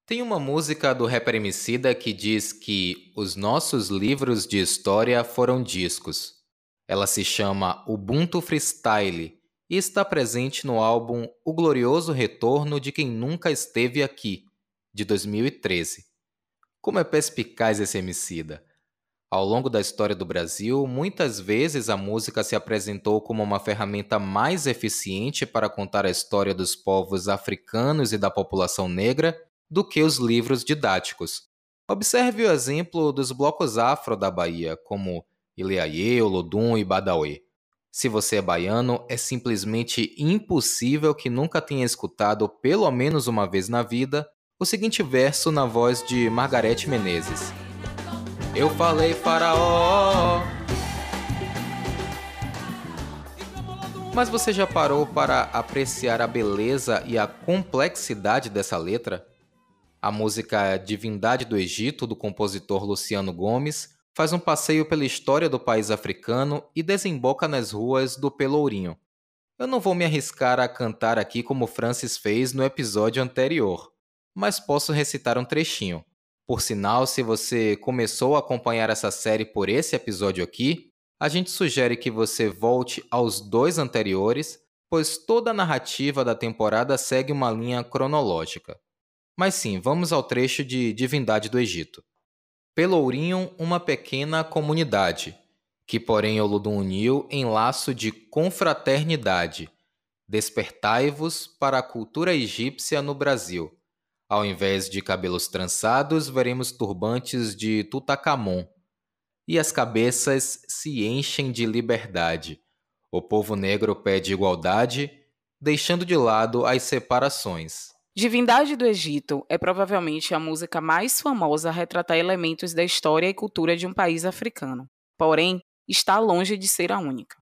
Tem uma música do rapper Emicida que diz que os nossos livros de história foram discos. Ela se chama Ubuntu Freestyle e está presente no álbum O Glorioso Retorno de Quem Nunca Esteve Aqui, de 2013. Como é perspicaz esse Emicida! Ao longo da história do Brasil, muitas vezes a música se apresentou como uma ferramenta mais eficiente para contar a história dos povos africanos e da população negra do que os livros didáticos. Observe o exemplo dos blocos afro da Bahia, como Ileaie, Olodum e Badawi. Se você é baiano, é simplesmente impossível que nunca tenha escutado, pelo menos uma vez na vida, o seguinte verso na voz de Margareth Menezes. Eu falei faraó. Mas você já parou para apreciar a beleza e a complexidade dessa letra? A música Divindade do Egito, do compositor Luciano Gomes, faz um passeio pela história do país africano e desemboca nas ruas do Pelourinho. Eu não vou me arriscar a cantar aqui como Francis fez no episódio anterior, mas posso recitar um trechinho. Por sinal, se você começou a acompanhar essa série por esse episódio aqui, a gente sugere que você volte aos 2 anteriores, pois toda a narrativa da temporada segue uma linha cronológica. Mas sim, vamos ao trecho de Divindade do Egito. Pelourinho, uma pequena comunidade, que porém Olodum uniu em laço de confraternidade. Despertai-vos para a cultura egípcia no Brasil. Ao invés de cabelos trançados, veremos turbantes de Tutankhamon. E as cabeças se enchem de liberdade. O povo negro pede igualdade, deixando de lado as separações. Divindade do Egito é provavelmente a música mais famosa a retratar elementos da história e cultura de um país africano. Porém, está longe de ser a única.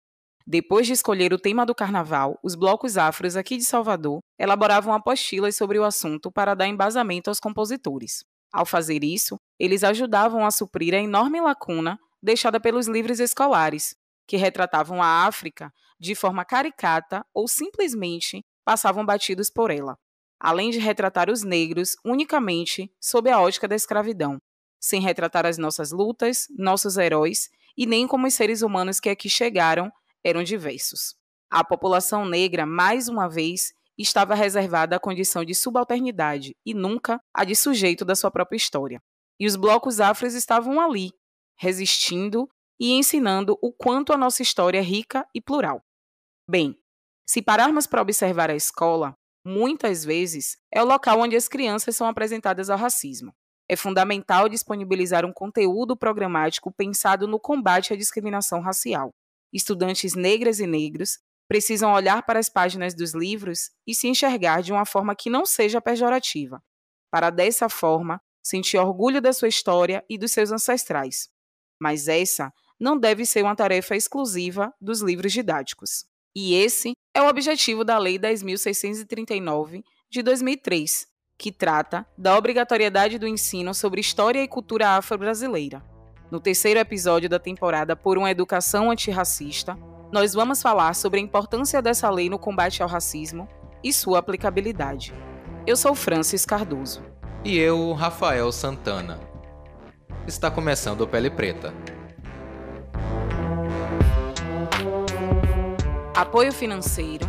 Depois de escolher o tema do carnaval, os blocos afros aqui de Salvador elaboravam apostilas sobre o assunto para dar embasamento aos compositores. Ao fazer isso, eles ajudavam a suprir a enorme lacuna deixada pelos livros escolares, que retratavam a África de forma caricata ou simplesmente passavam batidos por ela, além de retratar os negros unicamente sob a ótica da escravidão, sem retratar as nossas lutas, nossos heróis e nem como os seres humanos que aqui chegaram eram diversos. A população negra, mais uma vez, estava reservada à condição de subalternidade e nunca a de sujeito da sua própria história. E os blocos afros estavam ali, resistindo e ensinando o quanto a nossa história é rica e plural. Bem, se pararmos para observar a escola, muitas vezes é o local onde as crianças são apresentadas ao racismo. É fundamental disponibilizar um conteúdo programático pensado no combate à discriminação racial. Estudantes negras e negros precisam olhar para as páginas dos livros e se enxergar de uma forma que não seja pejorativa, para dessa forma sentir orgulho da sua história e dos seus ancestrais. Mas essa não deve ser uma tarefa exclusiva dos livros didáticos. E esse é o objetivo da Lei 10.639 de 2003, que trata da obrigatoriedade do ensino sobre história e cultura afro-brasileira. No terceiro episódio da temporada Por uma Educação Antirracista, nós vamos falar sobre a importância dessa lei no combate ao racismo e sua aplicabilidade. Eu sou Francis Cardoso. E eu, Rafael Santana. Está começando o Pele Preta. Apoio financeiro,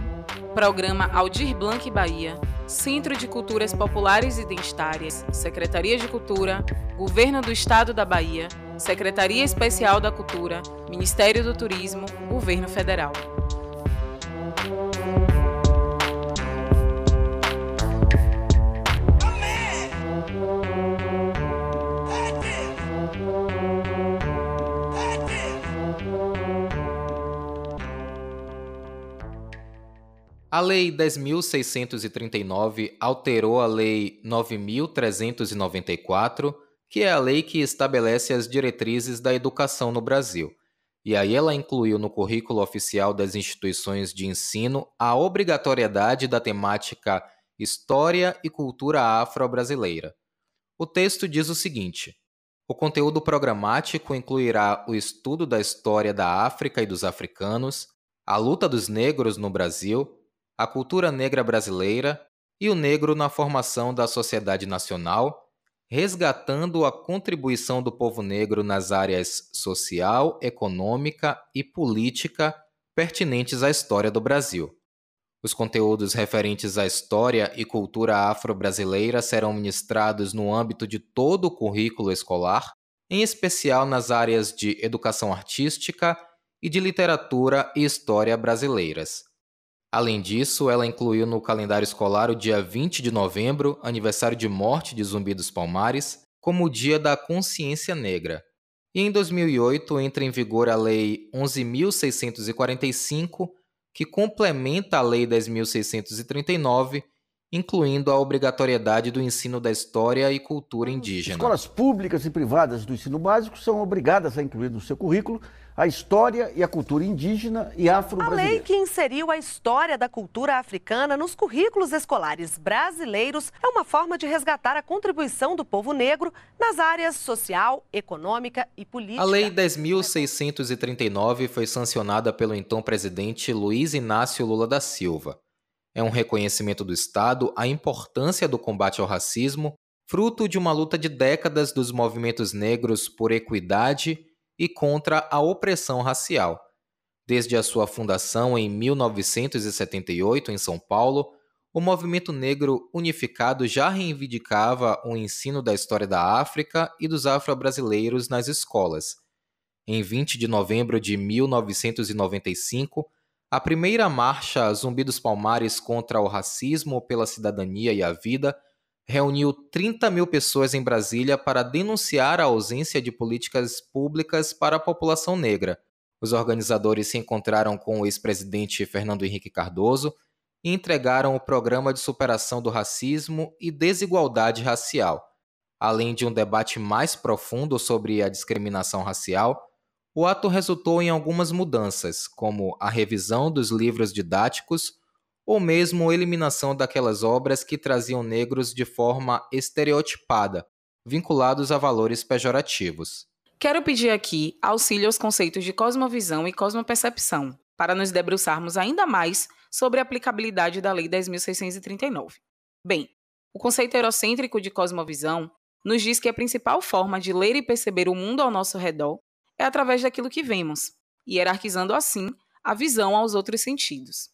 Programa Aldir Blanc Bahia, Centro de Culturas Populares e Identitárias, Secretaria de Cultura, Governo do Estado da Bahia, Secretaria Especial da Cultura, Ministério do Turismo, Governo Federal. A Lei 10.639 alterou a Lei 9.394, que é a lei que estabelece as diretrizes da educação no Brasil. E aí ela incluiu no currículo oficial das instituições de ensino a obrigatoriedade da temática História e Cultura Afro-Brasileira. O texto diz o seguinte: o conteúdo programático incluirá o estudo da história da África e dos africanos, a luta dos negros no Brasil, a cultura negra brasileira e o negro na formação da sociedade nacional, resgatando a contribuição do povo negro nas áreas social, econômica e política pertinentes à história do Brasil. Os conteúdos referentes à história e cultura afro-brasileira serão ministrados no âmbito de todo o currículo escolar, em especial nas áreas de educação artística e de literatura e história brasileiras. Além disso, ela incluiu no calendário escolar o dia 20 de novembro, aniversário de morte de Zumbi dos Palmares, como o Dia da Consciência Negra. E em 2008 entra em vigor a Lei 11.645, que complementa a Lei 10.639, incluindo a obrigatoriedade do ensino da história e cultura indígena. Escolas públicas e privadas do ensino básico são obrigadas a incluir no seu currículo a história e a cultura indígena e afro-brasileira. A lei que inseriu a história da cultura africana nos currículos escolares brasileiros é uma forma de resgatar a contribuição do povo negro nas áreas social, econômica e política. A Lei 10.639 foi sancionada pelo então presidente Luiz Inácio Lula da Silva. É um reconhecimento do Estado à importância do combate ao racismo, fruto de uma luta de décadas dos movimentos negros por equidade e contra a opressão racial. Desde a sua fundação em 1978, em São Paulo, o movimento negro unificado já reivindicava o ensino da história da África e dos afro-brasileiros nas escolas. Em 20 de novembro de 1995, a primeira marcha Zumbi dos Palmares contra o racismo pela cidadania e a vida reuniu 30 mil pessoas em Brasília para denunciar a ausência de políticas públicas para a população negra. Os organizadores se encontraram com o ex-presidente Fernando Henrique Cardoso e entregaram o Programa de Superação do Racismo e Desigualdade Racial. Além de um debate mais profundo sobre a discriminação racial, o ato resultou em algumas mudanças, como a revisão dos livros didáticos ou mesmo a eliminação daquelas obras que traziam negros de forma estereotipada, vinculados a valores pejorativos. Quero pedir aqui auxílio aos conceitos de cosmovisão e cosmopercepção, para nos debruçarmos ainda mais sobre a aplicabilidade da Lei 10.639. Bem, o conceito eurocêntrico de cosmovisão nos diz que a principal forma de ler e perceber o mundo ao nosso redor é através daquilo que vemos, hierarquizando assim a visão aos outros sentidos.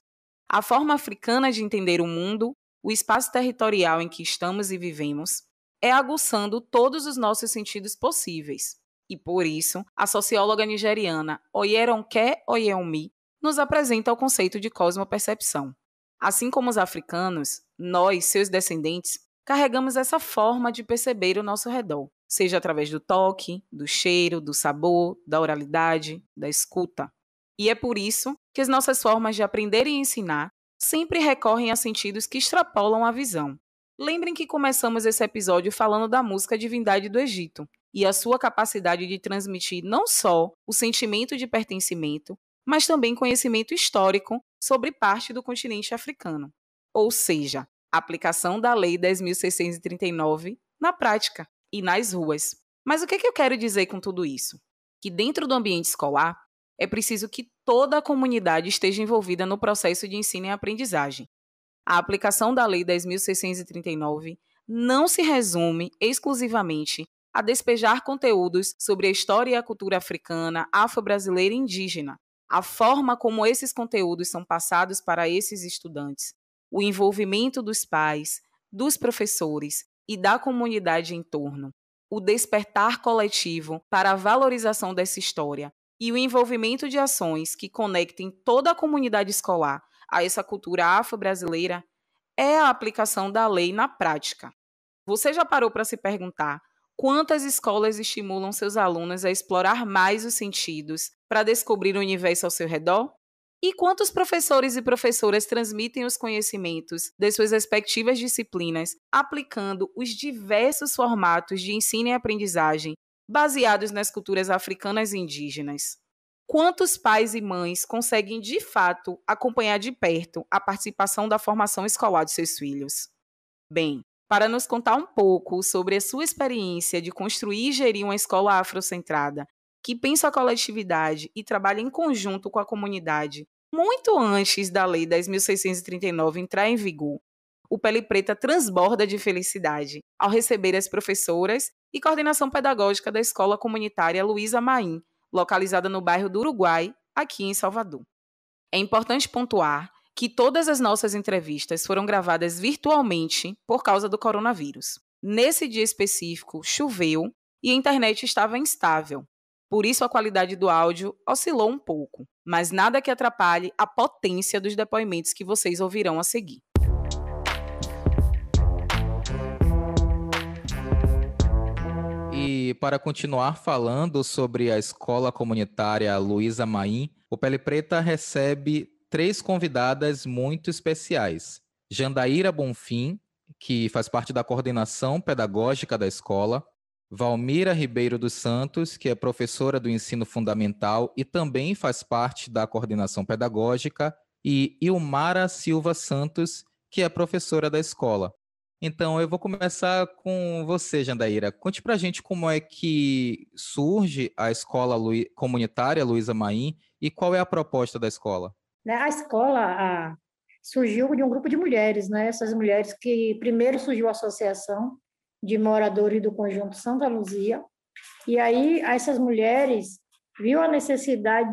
A forma africana de entender o mundo, o espaço territorial em que estamos e vivemos, é aguçando todos os nossos sentidos possíveis. E por isso, a socióloga nigeriana Oyeronke Oyemi nos apresenta o conceito de cosmopercepção. Assim como os africanos, nós, seus descendentes, carregamos essa forma de perceber o nosso redor, seja através do toque, do cheiro, do sabor, da oralidade, da escuta. E é por isso que as nossas formas de aprender e ensinar sempre recorrem a sentidos que extrapolam a visão. Lembrem que começamos esse episódio falando da música Divindade do Egito e a sua capacidade de transmitir não só o sentimento de pertencimento, mas também conhecimento histórico sobre parte do continente africano. Ou seja, a aplicação da Lei 10.639 na prática e nas ruas. Mas o que eu quero dizer com tudo isso? Que dentro do ambiente escolar, é preciso que toda a comunidade esteja envolvida no processo de ensino e aprendizagem. A aplicação da Lei 10.639 não se resume exclusivamente a despejar conteúdos sobre a história e a cultura africana, afro-brasileira e indígena, a forma como esses conteúdos são passados para esses estudantes, o envolvimento dos pais, dos professores e da comunidade em torno, o despertar coletivo para a valorização dessa história e o envolvimento de ações que conectem toda a comunidade escolar a essa cultura afro-brasileira é a aplicação da lei na prática. Você já parou para se perguntar quantas escolas estimulam seus alunos a explorar mais os sentidos para descobrir o universo ao seu redor? E quantos professores e professoras transmitem os conhecimentos das suas respectivas disciplinas, aplicando os diversos formatos de ensino e aprendizagem baseados nas culturas africanas e indígenas? Quantos pais e mães conseguem, de fato, acompanhar de perto a participação da formação escolar de seus filhos? Bem, para nos contar um pouco sobre a sua experiência de construir e gerir uma escola afrocentrada, que pensa a coletividade e trabalha em conjunto com a comunidade, muito antes da Lei 10.639 entrar em vigor, o Pele Preta transborda de felicidade ao receber as professoras e coordenação pedagógica da Escola Comunitária Luísa Maim, localizada no bairro do Uruguai, aqui em Salvador. É importante pontuar que todas as nossas entrevistas foram gravadas virtualmente por causa do coronavírus. Nesse dia específico, choveu e a internet estava instável. Por isso, a qualidade do áudio oscilou um pouco, mas nada que atrapalhe a potência dos depoimentos que vocês ouvirão a seguir. E para continuar falando sobre a Escola Comunitária Luísa Maim, o Pele Preta recebe 3 convidadas muito especiais. Jandaíra Bonfim, que faz parte da coordenação pedagógica da escola, Valmira Ribeiro dos Santos, que é professora do ensino fundamental e também faz parte da coordenação pedagógica, e Ilmara Silva Santos, que é professora da escola. Então, eu vou começar com você, Jandaíra. Conte pra gente como é que surge a Escola Comunitária Luísa Maim e qual é a proposta da escola. A escola surgiu de um grupo de mulheres, né? Essas mulheres que primeiro surgiu a Associação de Moradores do Conjunto Santa Luzia, e aí essas mulheres viu a necessidade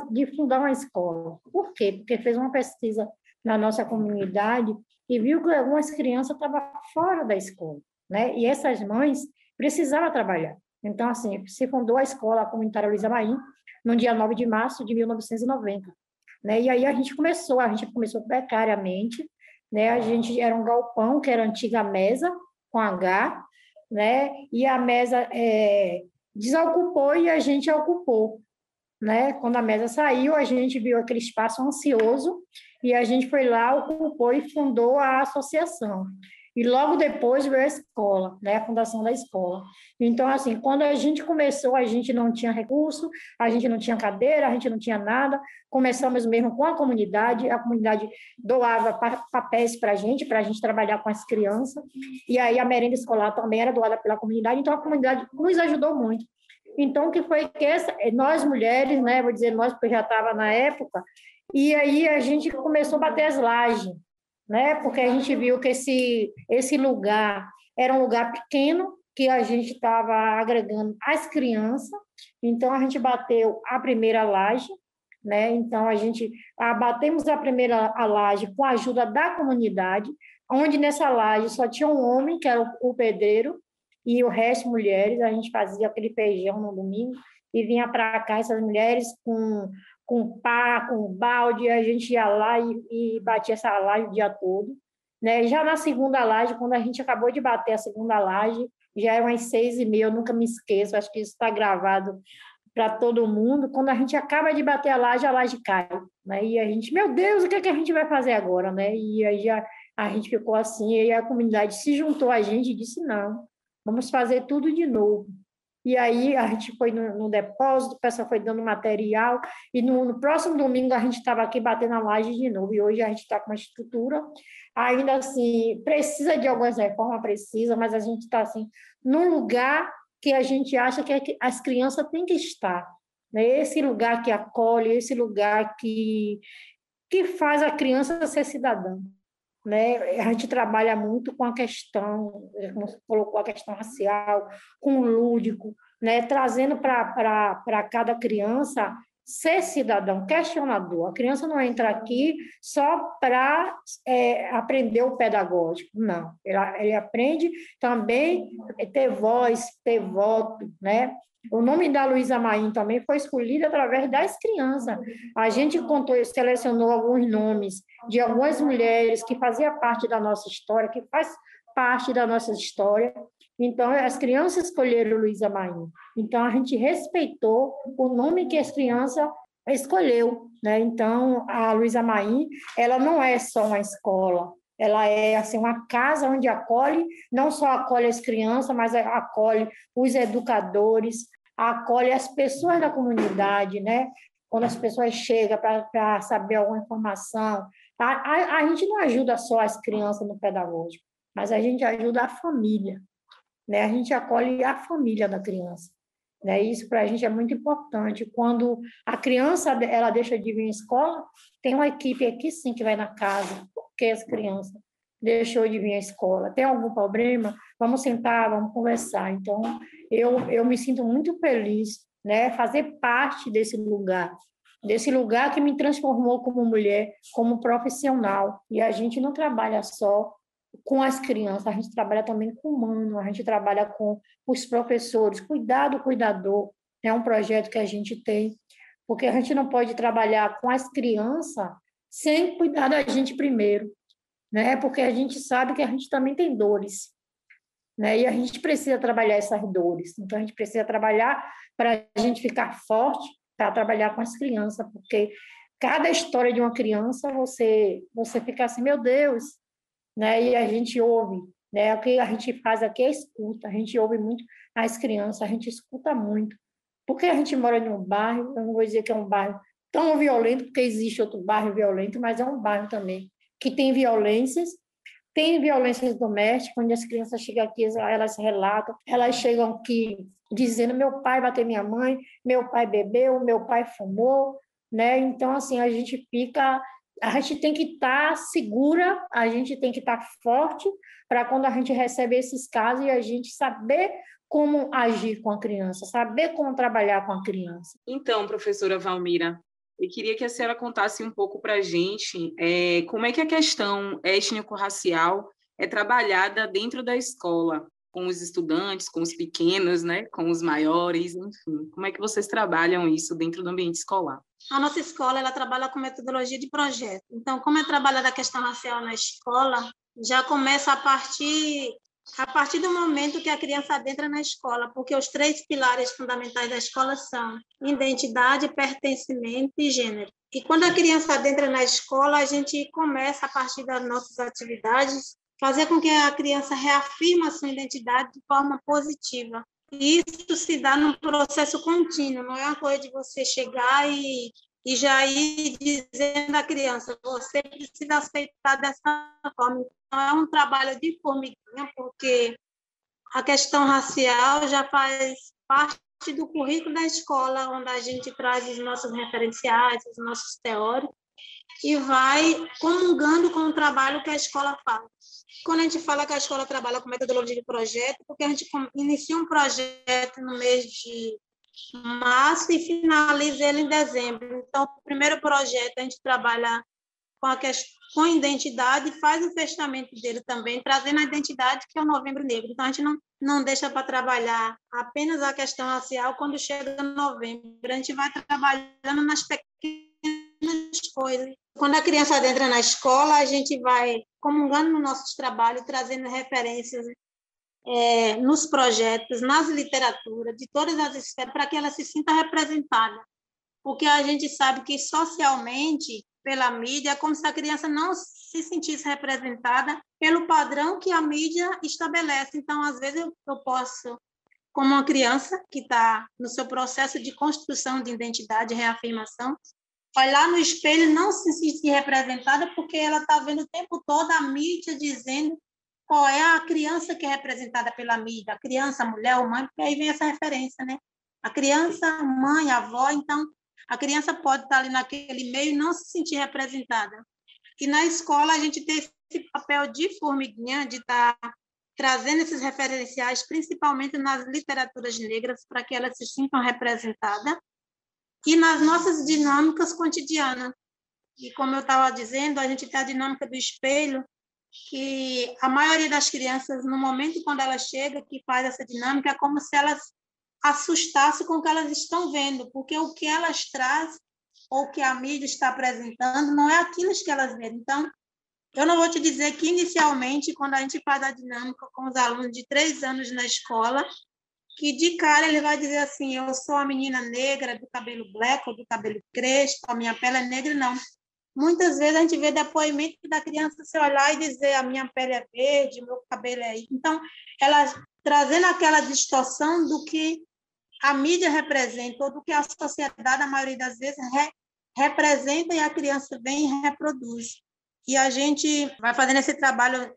de fundar uma escola. Por quê? Porque fez uma pesquisa na nossa comunidade e viu que algumas crianças estavam fora da escola, né? E essas mães precisavam trabalhar. Então, assim, se fundou a Escola Comunitária Luísa Maim no dia 9 de março de 1990, né? E aí a gente começou precariamente, né? A gente era um galpão, que era a antiga mesa, com H, né? E a mesa desocupou e a gente ocupou, né? Quando a mesa saiu, a gente viu aquele espaço ansioso e a gente foi lá, ocupou e fundou a associação. E logo depois veio a escola, né? A fundação da escola. Então, assim, quando a gente começou, a gente não tinha recurso, a gente não tinha cadeira, a gente não tinha nada. Começamos mesmo com a comunidade doava papéis para a gente trabalhar com as crianças. E aí a merenda escolar também era doada pela comunidade, então a comunidade nos ajudou muito. Então, que foi que nós mulheres, né? Vou dizer nós, porque já estava na época, e aí a gente começou a bater as lajes, né? Porque a gente viu que esse lugar era um lugar pequeno, que a gente estava agregando as crianças, então a gente bateu a primeira laje, né? Então a gente batemos a primeira laje com a ajuda da comunidade, onde nessa laje só tinha um homem, que era o pedreiro, e o resto mulheres. A gente fazia aquele feijão no domingo e vinha para cá essas mulheres com pá, com balde, a gente ia lá e batia essa laje o dia todo, né? Já na segunda laje, quando a gente acabou de bater a segunda laje, já eram umas 6h30, eu nunca me esqueço, acho que isso está gravado para todo mundo. Quando a gente acaba de bater a laje cai, né? E a gente, meu Deus, o que é que a gente vai fazer agora, né? E aí a gente ficou assim, e aí a comunidade se juntou a gente e disse, não, vamos fazer tudo de novo. E aí a gente foi no depósito, o pessoal foi dando material, e no próximo domingo a gente estava aqui batendo a laje de novo, e hoje a gente está com uma estrutura, ainda assim, precisa de algumas reformas, mas a gente está assim, num lugar que a gente acha que as crianças têm que estar, né? Esse lugar que acolhe, esse lugar que faz a criança ser cidadã, né? A gente trabalha muito com a questão, como você colocou, a questão racial, com o lúdico, né? Trazendo para cada criança ser cidadão, questionador. A criança não entra aqui só para aprender o pedagógico, não. Ele aprende também ter voz, ter voto, né? O nome da Luísa Maim também foi escolhido através das crianças. A gente selecionou alguns nomes de algumas mulheres que faziam parte da nossa história, que faz parte da nossa história. Então, as crianças escolheram Luísa Maim. Então, a gente respeitou o nome que as crianças escolheu, né? Então, a Luísa Maim, ela não é só uma escola, ela é assim, uma casa onde acolhe, não só acolhe as crianças, mas acolhe os educadores, acolhe as pessoas da comunidade, né? Quando as pessoas chegam para saber alguma informação. A gente não ajuda só as crianças no pedagógico, mas a gente ajuda a família, né? A gente acolhe a família da criança, né? Isso para a gente é muito importante. Quando a criança ela deixa de vir à escola, tem uma equipe aqui sim que vai na casa, porque as crianças, deixou de vir à escola. Tem algum problema? Vamos sentar, vamos conversar. Então, eu me sinto muito feliz, né, fazer parte desse lugar que me transformou como mulher, como profissional. E a gente não trabalha só com as crianças, a gente trabalha também com o humano, a gente trabalha com os professores, cuidar do cuidador, é um projeto que a gente tem, porque a gente não pode trabalhar com as crianças sem cuidar da gente primeiro, né? Porque a gente sabe que a gente também tem dores, né? E a gente precisa trabalhar essas dores. Então, a gente precisa trabalhar para a gente ficar forte, para trabalhar com as crianças, porque cada história de uma criança, você fica assim, meu Deus, né? E a gente ouve, né? O que a gente faz aqui é escuta, a gente ouve muito as crianças, a gente escuta muito. Porque a gente mora em um bairro, eu não vou dizer que é um bairro tão violento, porque existe outro bairro violento, mas é um bairro também que tem violências domésticas, onde as crianças chegam aqui, elas relatam, elas chegam aqui dizendo, meu pai bateu minha mãe, meu pai bebeu, meu pai fumou, né? Então, assim, a gente tem que estar segura, a gente tem que estar forte para quando a gente recebe esses casos e a gente saber como agir com a criança, saber como trabalhar com a criança. Então, professora Valmira, eu queria que a senhora contasse um pouco para a gente como é que a questão étnico-racial é trabalhada dentro da escola, com os estudantes, com os pequenos, né, com os maiores, enfim. Como é que vocês trabalham isso dentro do ambiente escolar? A nossa escola ela trabalha com metodologia de projeto. Então, como é trabalhada a questão racial na escola, já começa a partir do momento que a criança adentra na escola, porque os 3 pilares fundamentais da escola são identidade, pertencimento e gênero. E quando a criança adentra na escola, a gente começa, a partir das nossas atividades, fazer com que a criança reafirme a sua identidade de forma positiva. E isso se dá num processo contínuo, não é uma coisa de você chegar e já ir dizendo à criança, você precisa aceitar dessa forma. Então, é um trabalho de formiguinha, porque a questão racial já faz parte do currículo da escola, onde a gente traz os nossos referenciais, os nossos teóricos, e vai comungando com o trabalho que a escola faz. Quando a gente fala que a escola trabalha com metodologia de projeto, porque a gente inicia um projeto no mês de março e finaliza ele em dezembro. Então, o primeiro projeto a gente trabalha com identidade e faz o fechamento dele também, trazendo a identidade, que é o Novembro Negro. Então, a gente não deixa para trabalhar apenas a questão racial quando chega no novembro. A gente vai trabalhando nas pequenas coisas. Quando a criança entra na escola, a gente vai comungando no nosso trabalho, trazendo referências nos projetos, nas literaturas, de todas as esferas, para que ela se sinta representada. Porque a gente sabe que socialmente, pela mídia, é como se a criança não se sentisse representada pelo padrão que a mídia estabelece. Então, às vezes, eu posso, como uma criança que está no seu processo de construção de identidade e reafirmação, olhar no espelho e não se sentir representada porque ela está vendo o tempo todo a mídia dizendo qual é a criança que é representada pela mídia, a criança, a mulher, a mãe, porque aí vem essa referência, né? A criança, a mãe, a avó, então a criança pode estar ali naquele meio e não se sentir representada. E na escola a gente tem esse papel de formiguinha, de estar trazendo esses referenciais, principalmente nas literaturas negras, para que elas se sintam representadas, e nas nossas dinâmicas cotidianas. E como eu estava dizendo, a gente tem a dinâmica do espelho, que a maioria das crianças, no momento quando ela chega, que faz essa dinâmica, é como se elas assustassem com o que elas estão vendo, porque o que elas trazem, ou o que a mídia está apresentando, não é aquilo que elas veem. Então, eu não vou te dizer que, inicialmente, quando a gente faz a dinâmica com os alunos de 3 anos na escola, que de cara ele vai dizer assim, eu sou a menina negra do cabelo black ou do cabelo crespo, a minha pele é negra, não. Muitas vezes a gente vê depoimento da criança se olhar e dizer a minha pele é verde, o meu cabelo é... Então, ela trazendo aquela distorção do que a mídia representa, ou do que a sociedade, a maioria das vezes, representa, e a criança vem e reproduz. E a gente vai fazendo esse trabalho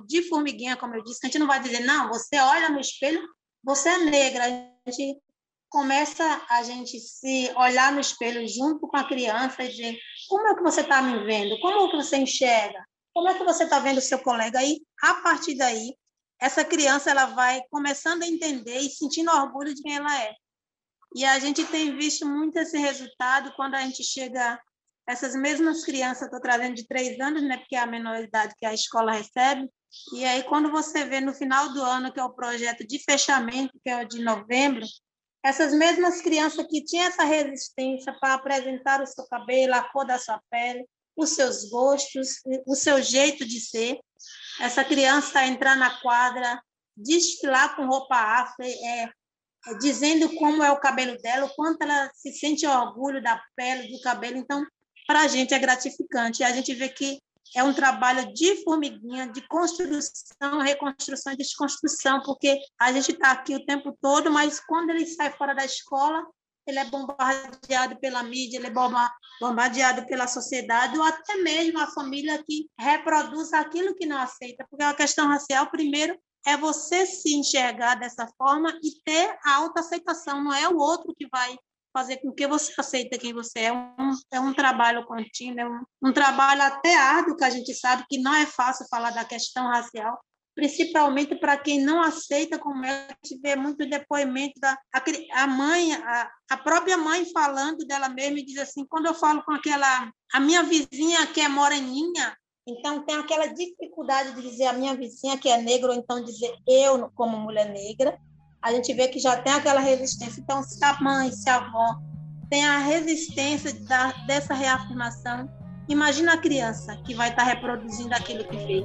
de formiguinha, como eu disse, a gente não vai dizer, não, você olha no espelho, você é negra. A gente começa a gente se olhar no espelho junto com a criança e dizer, como é que você está me vendo? Como é que você enxerga? como é que você está vendo o seu colega aí? A partir daí, essa criança ela vai começando a entender e sentindo orgulho de quem ela é. E a gente tem visto muito esse resultado quando a gente chega, essas mesmas crianças, estou trazendo de 3 anos, né, porque é a menor idade que a escola recebe, e aí quando você vê no final do ano, que é o projeto de fechamento, que é o de novembro, essas mesmas crianças que tinham essa resistência para apresentar o seu cabelo, a cor da sua pele, os seus gostos, o seu jeito de ser, essa criança entrar na quadra, desfilar com roupa afro, dizendo como é o cabelo dela, o quanto ela se sente orgulho da pele, do cabelo. Então, para a gente é gratificante. A gente vê que é um trabalho de formiguinha, de construção, reconstrução e desconstrução, porque a gente está aqui o tempo todo, mas quando ele sai fora da escola, ele é bombardeado pela mídia, ele é bombardeado pela sociedade, ou até mesmo a família que reproduz aquilo que não aceita, porque a questão racial, primeiro, é você se enxergar dessa forma e ter a autoaceitação, não é o outro que vai fazer com que você aceite quem você é. É um trabalho contínuo, é um trabalho até árduo, que a gente sabe que não é fácil falar da questão racial, principalmente para quem não aceita, como é, a gente vê muito depoimento da mãe, a própria mãe falando dela mesma e diz assim, quando eu falo com a minha vizinha que é moreninha, então tem aquela dificuldade de dizer a minha vizinha que é negra, ou então dizer eu como mulher negra, a gente vê que já tem aquela resistência. Então, se a mãe, se a avó tem a resistência dessa reafirmação, imagina a criança que vai estar reproduzindo aquilo que fez.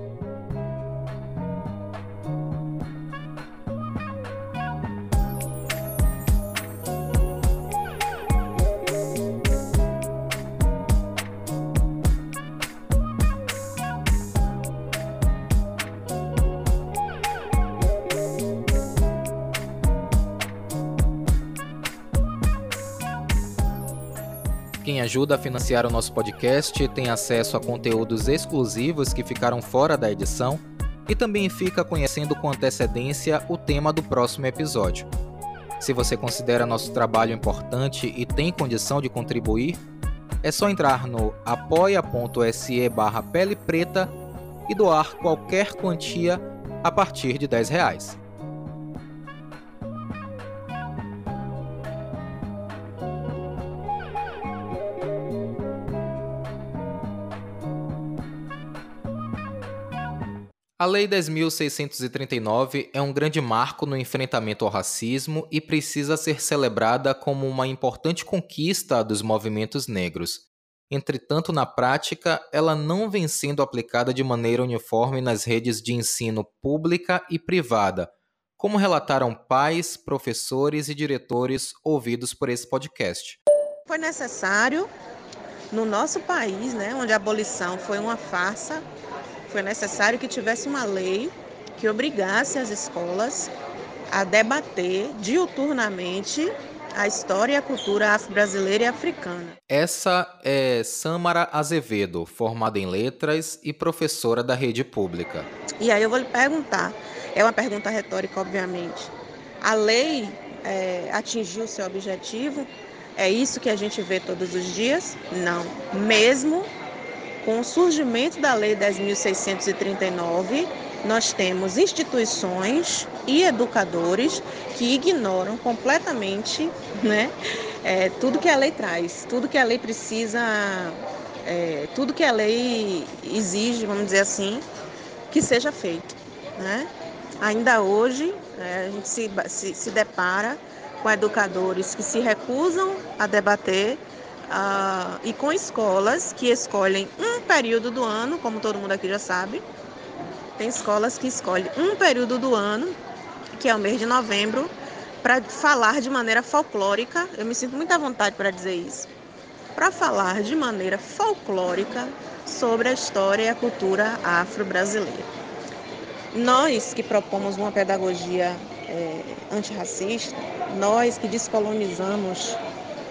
Quem ajuda a financiar o nosso podcast tem acesso a conteúdos exclusivos que ficaram fora da edição e também fica conhecendo com antecedência o tema do próximo episódio. Se você considera nosso trabalho importante e tem condição de contribuir, é só entrar no apoia.se/Pele Preta e doar qualquer quantia a partir de R$10. A Lei 10.639 é um grande marco no enfrentamento ao racismo e precisa ser celebrada como uma importante conquista dos movimentos negros. Entretanto, na prática, ela não vem sendo aplicada de maneira uniforme nas redes de ensino pública e privada, como relataram pais, professores e diretores ouvidos por esse podcast. Foi necessário, no nosso país, onde a abolição foi uma farsa, foi necessário que tivesse uma lei que obrigasse as escolas a debater diuturnamente a história e a cultura afro-brasileira e africana. Essa é Sâmara Azevedo, formada em letras e professora da rede pública. E aí eu vou lhe perguntar, é uma pergunta retórica, obviamente, a lei atingiu o seu objetivo? É isso que a gente vê todos os dias? Não. Mesmo com o surgimento da Lei 10.639, nós temos instituições e educadores que ignoram completamente, tudo que a lei traz, tudo que a lei precisa, tudo que a lei exige, vamos dizer assim, que seja feito. Ainda hoje, a gente se depara com educadores que se recusam a debater e com escolas que escolhem um período do ano, como todo mundo aqui já sabe. Tem escolas que escolhem um período do ano, que é o mês de novembro, para falar de maneira folclórica. Eu me sinto muito à vontade para dizer isso. Para falar de maneira folclórica sobre a história e a cultura afro-brasileira. Nós que propomos uma pedagogia antirracista, nós que descolonizamos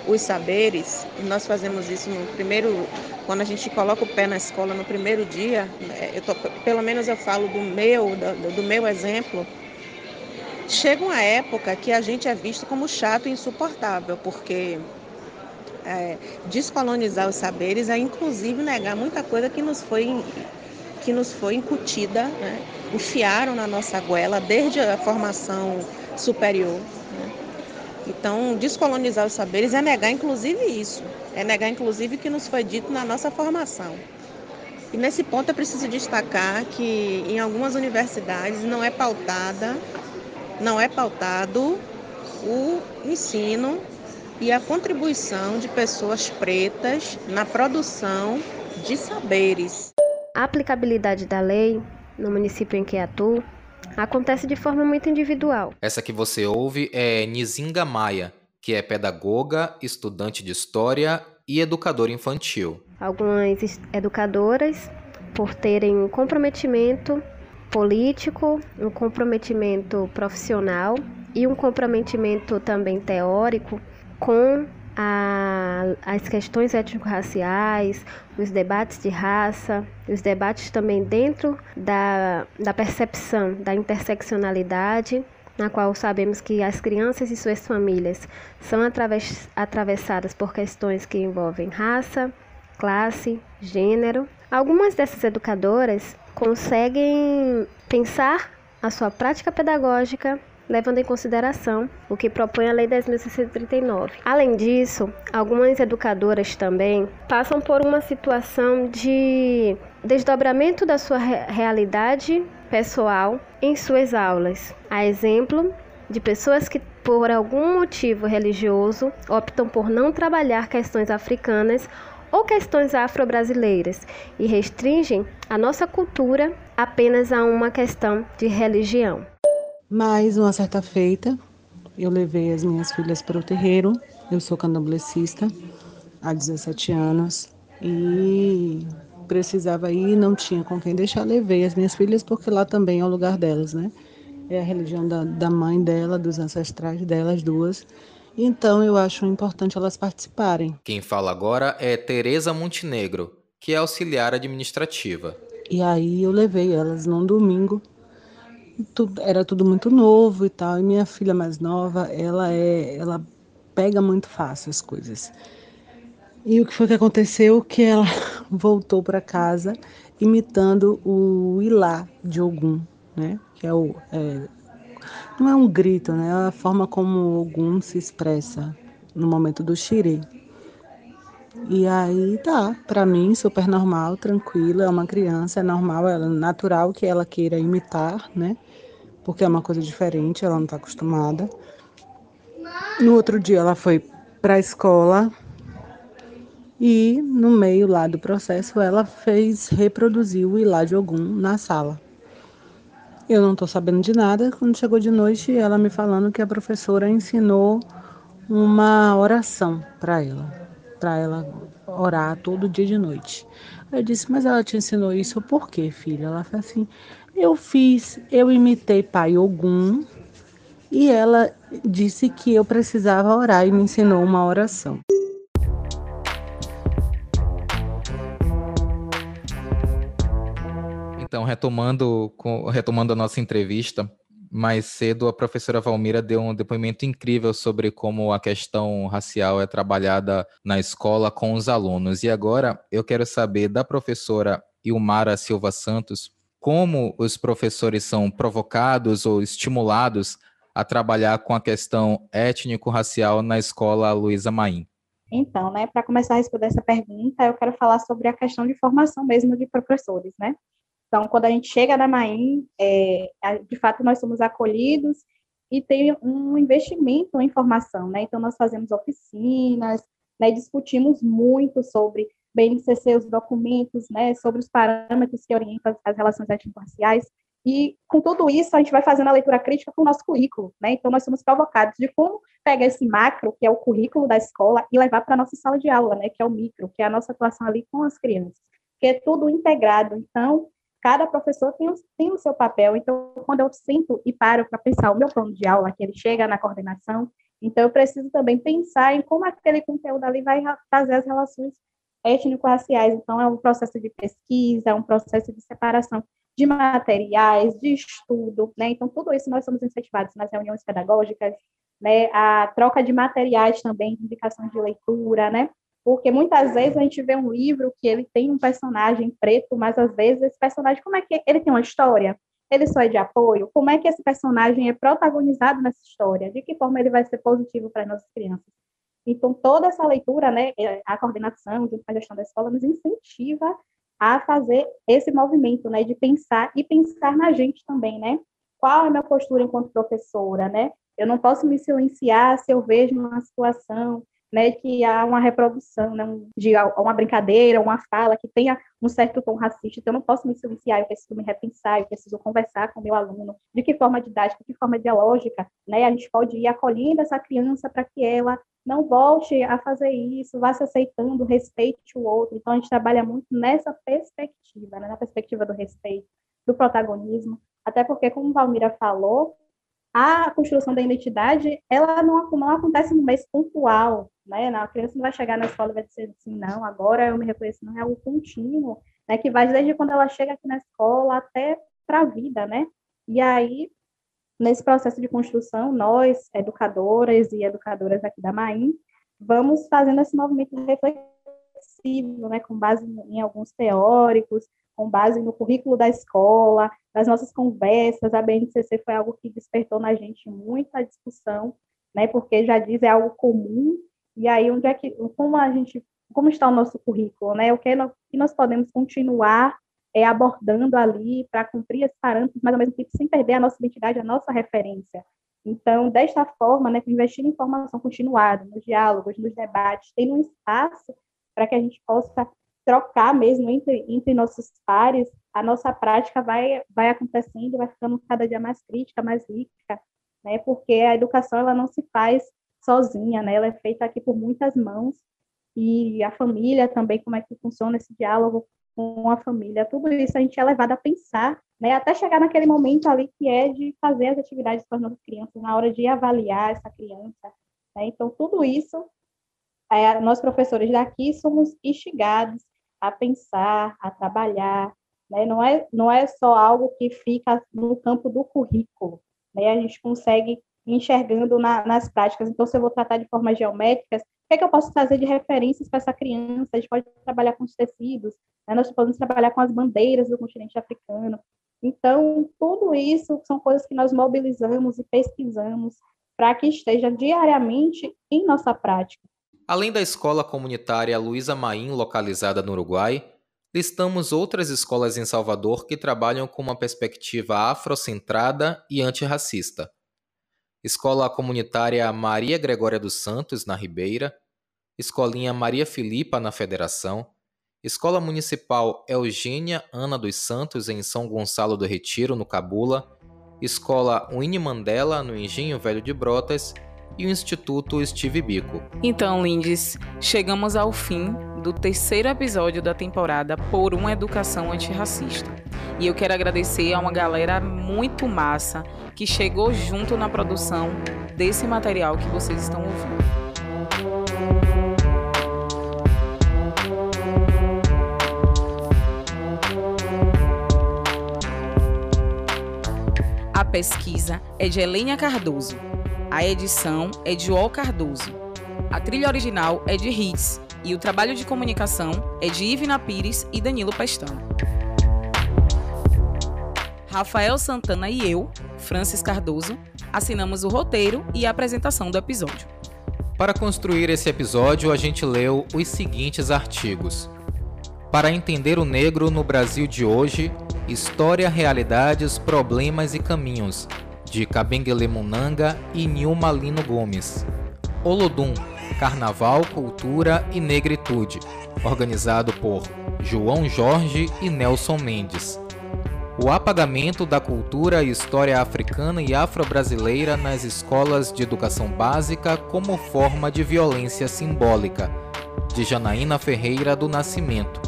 os saberes, nós fazemos isso quando a gente coloca o pé na escola no primeiro dia, pelo menos eu falo do meu exemplo, chega uma época que a gente é visto como chato e insuportável, porque descolonizar os saberes é inclusive negar muita coisa que que nos foi incutida, né? Enfiaram na nossa goela desde a formação superior, né? Então, descolonizar os saberes é negar, inclusive, isso. É negar, inclusive, o que nos foi dito na nossa formação. E nesse ponto é preciso destacar que em algumas universidades não é pautado o ensino e a contribuição de pessoas pretas na produção de saberes. A aplicabilidade da lei no município em que atuo acontece de forma muito individual. Essa que você ouve é Nizinga Maia, que é pedagoga, estudante de história e educadora infantil. Algumas educadoras, por terem um comprometimento político, um comprometimento profissional e um comprometimento também teórico com as questões étnico-raciais, os debates de raça, os debates também dentro da percepção da interseccionalidade, na qual sabemos que as crianças e suas famílias são atravessadas por questões que envolvem raça, classe, gênero. Algumas dessas educadoras conseguem pensar a sua prática pedagógica levando em consideração o que propõe a Lei 10.639. Além disso, algumas educadoras também passam por uma situação de desdobramento da sua realidade pessoal em suas aulas. A exemplo de pessoas que, por algum motivo religioso, optam por não trabalhar questões africanas ou questões afro-brasileiras e restringem a nossa cultura apenas a uma questão de religião. Mas, uma certa feita, eu levei as minhas filhas para o terreiro. Eu sou candomblessista há 17 anos e precisava ir, não tinha com quem deixar. Levei as minhas filhas porque lá também é o lugar delas, né? É a religião da mãe dela, dos ancestrais delas duas. Então, eu acho importante elas participarem. Quem fala agora é Tereza Montenegro, que é auxiliar administrativa. E aí eu levei elas num domingo. Era tudo muito novo e tal, e minha filha mais nova, ela pega muito fácil as coisas. E o que foi que aconteceu? Que ela voltou para casa imitando o Ilá de Ogum, né? Que não é um grito, né? É a forma como o Ogum se expressa no momento do xirê. E aí para mim, super normal, tranquila, é uma criança, é normal, é natural que ela queira imitar, né? Porque é uma coisa diferente, ela não está acostumada. No outro dia ela foi para a escola e no meio lá do processo ela reproduziu o Ilá de Ogum na sala. Eu não estou sabendo de nada, quando chegou de noite ela me falando que a professora ensinou uma oração para ela orar todo dia de noite. Eu disse, mas ela te ensinou isso por quê, filha? Ela falou assim, eu imitei Pai Ogum e ela disse que eu precisava orar e me ensinou uma oração. Então, retomando a nossa entrevista, mais cedo a professora Valmira deu um depoimento incrível sobre como a questão racial é trabalhada na escola com os alunos. E agora eu quero saber da professora Ilmara Silva Santos como os professores são provocados ou estimulados a trabalhar com a questão étnico-racial na escola Luísa Maim. Então, né, para começar a responder essa pergunta, eu quero falar sobre a questão de formação mesmo de professores, né? Então, quando a gente chega na Maim, de fato, nós somos acolhidos e tem um investimento em formação, né? Então, nós fazemos oficinas, né, discutimos muito sobre BNCC, os documentos, né, sobre os parâmetros que orientam as relações étnico-raciais, e com tudo isso a gente vai fazendo a leitura crítica para o nosso currículo, né? Então, nós somos provocados de como pegar esse macro, que é o currículo da escola, e levar para a nossa sala de aula, né, que é o micro, que é a nossa atuação ali com as crianças, que é tudo integrado. Então, cada professor tem o seu papel. Então, quando eu sinto e paro para pensar o meu plano de aula, que ele chega na coordenação, então eu preciso também pensar em como aquele conteúdo ali vai fazer as relações étnico-raciais. Então, é um processo de pesquisa, é um processo de separação de materiais, de estudo, né? Então, tudo isso nós somos incentivados nas reuniões pedagógicas, né? A troca de materiais também, de indicações de leitura, né? Porque muitas vezes a gente vê um livro que ele tem um personagem preto, mas às vezes esse personagem, como é que ele tem uma história? Ele só é de apoio? Como é que esse personagem é protagonizado nessa história? De que forma ele vai ser positivo para as nossas crianças? Então, toda essa leitura, né, a coordenação, junto com a gestão da escola, nos incentiva a fazer esse movimento, né, de pensar e pensar na gente também, né? Qual é a minha postura enquanto professora, né? Eu não posso me silenciar se eu vejo uma situação, né, que há uma reprodução, né, de uma brincadeira, uma fala que tenha um certo tom racista. Então, eu não posso me silenciar, eu preciso me repensar, eu preciso conversar com o meu aluno, de que forma didática, de que forma ideológica, né? A gente pode ir acolhendo essa criança para que ela não volte a fazer isso, vá se aceitando, respeite o outro. Então, a gente trabalha muito nessa perspectiva, né, na perspectiva do respeito, do protagonismo, até porque, como Valmira falou, a construção da identidade, ela não acontece no mês pontual, né? A criança não vai chegar na escola e vai dizer assim, não, agora eu me reconheço, não, é algo contínuo, né? Que vai desde quando ela chega aqui na escola até para a vida, né? E aí, nesse processo de construção, nós, educadoras e educadoras aqui da Maim, vamos fazendo esse movimento reflexivo, né? Com base em alguns teóricos, com base no currículo da escola, das nossas conversas. A BNCC foi algo que despertou na gente muita discussão, né, porque já diz, é algo comum, e aí onde é que, como está o nosso currículo, né, o que nós podemos continuar abordando ali para cumprir esses parâmetros, mas ao mesmo tempo sem perder a nossa identidade, a nossa referência. Então, desta forma, né, investir em formação continuada, nos diálogos, nos debates, tendo um espaço para que a gente possa trocar mesmo entre nossos pares, a nossa prática vai acontecendo, vai ficando cada dia mais crítica, mais rica, né? Porque a educação ela não se faz sozinha, né? Ela é feita aqui por muitas mãos, e a família também, como é que funciona esse diálogo com a família, tudo isso a gente é levado a pensar, né? Até chegar naquele momento ali que é de fazer as atividades com as nossas crianças, na hora de avaliar essa criança, né? Então, tudo isso, nós professores daqui somos instigados a pensar, a trabalhar, né? Não é só algo que fica no campo do currículo, né? A gente consegue enxergando nas práticas. Então, se eu vou tratar de formas geométricas, o que é que eu posso trazer de referências para essa criança? A gente pode trabalhar com os tecidos, né? Nós podemos trabalhar com as bandeiras do continente africano. Então, tudo isso são coisas que nós mobilizamos e pesquisamos para que esteja diariamente em nossa prática. Além da escola comunitária Luísa Maim, localizada no Uruguai, listamos outras escolas em Salvador que trabalham com uma perspectiva afrocentrada e antirracista. Escola comunitária Maria Gregória dos Santos, na Ribeira, Escolinha Maria Filipa, na Federação, Escola Municipal Eugênia Ana dos Santos, em São Gonçalo do Retiro, no Cabula, Escola Winnie Mandela, no Engenho Velho de Brotas, e o Instituto Steve Biko. Então, lindes, chegamos ao fim do 3º episódio da temporada Por uma Educação Antirracista. E eu quero agradecer a uma galera muito massa que chegou junto na produção desse material que vocês estão ouvindo. A pesquisa é de Helênia Cardoso. A edição é de Ol Cardoso. A trilha original é de Hits e o trabalho de comunicação é de Ivna Pires e Danilo Pestana. Rafael Santana e eu, Francis Cardoso, assinamos o roteiro e a apresentação do episódio. Para construir esse episódio, a gente leu os seguintes artigos. Para entender o negro no Brasil de hoje, História, Realidades, Problemas e Caminhos, de Kabengele Munanga e Nilma Lino Gomes. Olodum, Carnaval, Cultura e Negritude, organizado por João Jorge e Nelson Mendes. O apagamento da cultura e história africana e afro-brasileira nas escolas de educação básica como forma de violência simbólica, de Janaína Ferreira do Nascimento.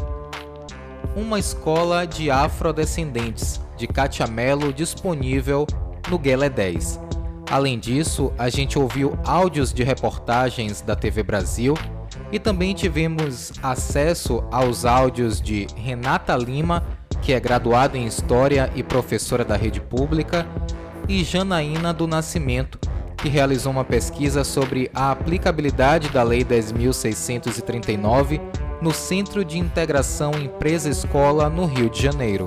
Uma escola de afrodescendentes, de Kátia Mello, disponível no Guelé 10. Além disso, a gente ouviu áudios de reportagens da TV Brasil e também tivemos acesso aos áudios de Renata Lima, que é graduada em História e professora da rede pública, e Janaína do Nascimento, que realizou uma pesquisa sobre a aplicabilidade da Lei 10.639 no Centro de Integração Empresa-Escola, no Rio de Janeiro.